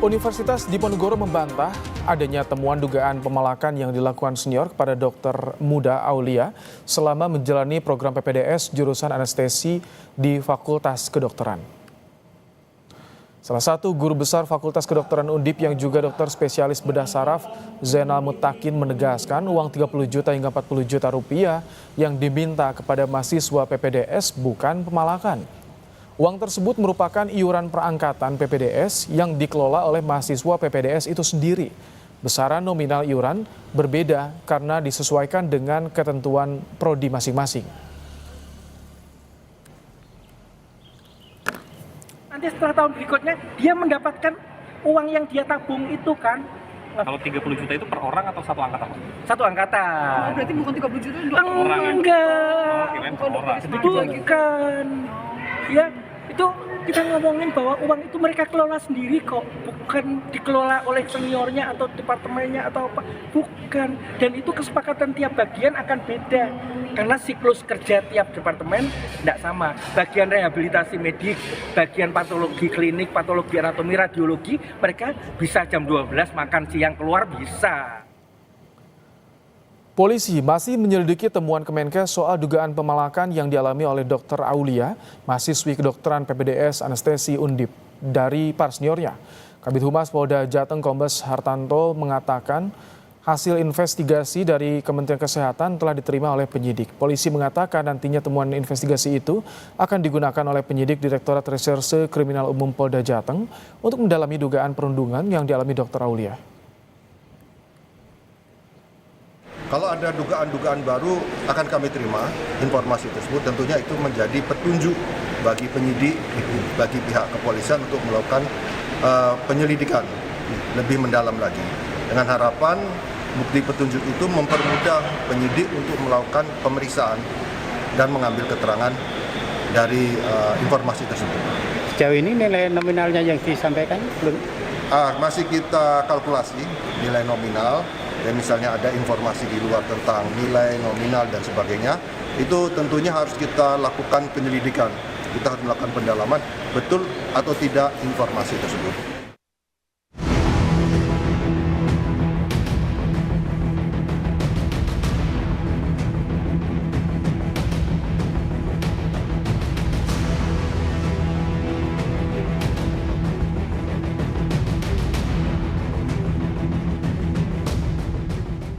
Universitas Diponegoro membantah adanya temuan dugaan pemalakan yang dilakukan senior kepada dokter muda Aulia selama menjalani program PPDS jurusan anestesi di Fakultas Kedokteran. Salah satu guru besar Fakultas Kedokteran Undip yang juga dokter spesialis bedah saraf, Zainal Mutakin menegaskan uang 30 juta hingga 40 juta rupiah yang diminta kepada mahasiswa PPDS bukan pemalakan. Uang tersebut merupakan iuran perangkatan PPDS yang dikelola oleh mahasiswa PPDS itu sendiri. Besaran nominal iuran berbeda karena disesuaikan dengan ketentuan prodi masing-masing. Nanti setelah tahun berikutnya dia mendapatkan uang yang dia tabung itu kan. Kalau 30 juta itu per orang atau satu angkatan? Satu angkatan. Berarti bukan 30 juta itu orang ya? Enggak. Kirain per orang. Bukan. Ya, itu kita ngomongin bahwa uang itu mereka kelola sendiri kok, bukan dikelola oleh seniornya atau departemennya atau apa, bukan. Dan itu kesepakatan tiap bagian akan beda karena siklus kerja tiap departemen tidak sama. Bagian rehabilitasi medik, bagian patologi klinik, patologi anatomi, radiologi, mereka bisa jam 12 makan siang keluar bisa. Polisi masih menyelidiki temuan Kemenkes soal dugaan pemalakan yang dialami oleh Dr. Aulia, mahasiswi kedokteran PPDS Anestesi Undip dari para seniornya. Kabid Humas Polda Jateng Kombes Hartanto mengatakan hasil investigasi dari Kementerian Kesehatan telah diterima oleh penyidik. Polisi mengatakan nantinya temuan investigasi itu akan digunakan oleh penyidik Direktorat Reserse Kriminal Umum Polda Jateng untuk mendalami dugaan perundungan yang dialami Dr. Aulia. Kalau ada dugaan-dugaan baru akan kami terima informasi tersebut, tentunya itu menjadi petunjuk bagi penyidik, bagi pihak kepolisian untuk melakukan penyelidikan lebih mendalam lagi. Dengan harapan bukti petunjuk itu mempermudah penyidik untuk melakukan pemeriksaan dan mengambil keterangan dari informasi tersebut. Sejauh ini nilai nominalnya yang disampaikan belum? Masih kita kalkulasi nilai nominal. Dan misalnya ada informasi di luar tentang nilai nominal dan sebagainya, itu tentunya harus kita lakukan penyelidikan. Kita harus melakukan pendalaman, betul atau tidak informasi tersebut.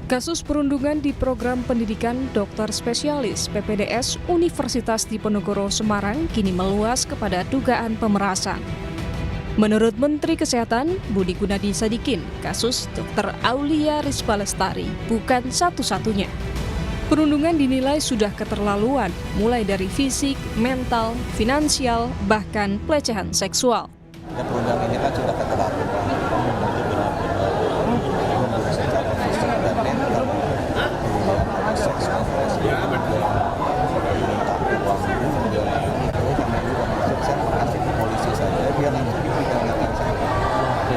Kasus perundungan di program pendidikan dokter spesialis PPDS Universitas Diponegoro Semarang kini meluas kepada dugaan pemerasan. Menurut Menteri Kesehatan Budi Gunadi Sadikin, kasus Dr. Aulia Rizma Lestari bukan satu-satunya. Perundungan dinilai sudah keterlaluan, mulai dari fisik, mental, finansial, bahkan pelecehan seksual. Dan perundungan ini kan sudah keterlaluan.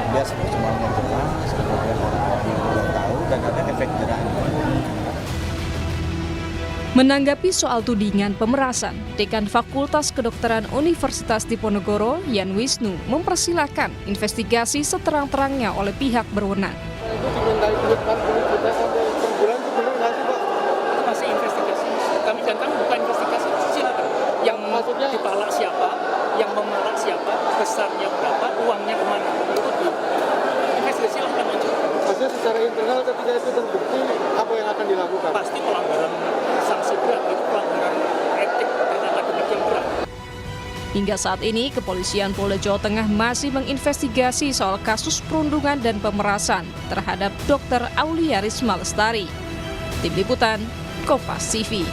Dia semuanya jelas, kemudian orang juga tahu dan ada efek jerah. Menanggapi soal tudingan pemerasan, Dekan Fakultas Kedokteran Universitas Diponegoro, Yan Wisnu, mempersilahkan investigasi seterang-terangnya oleh pihak berwenang. Itu dimintai duit 40 juta sampai sebulan itu benar nggak sih Pak? Itu masih investigasi. Kami datang bukan investigasi, silakan. Yang maksudnya dipalak siapa, yang memalak siapa, besarnya berapa, uangnya kemana. Investigasi silahkan lanjut. Maksudnya secara internal ketika itu terbukti, apa yang akan dilakukan? Pasti pelanggaran sanksi berat, itu pelanggaran etik dan akademik yang berat. Hingga saat ini, Kepolisian Polda Jawa Tengah masih menginvestigasi soal kasus perundungan dan pemerasan terhadap Dr. Aulia Rizma Lestari. Tim Liputan, Kompas TV.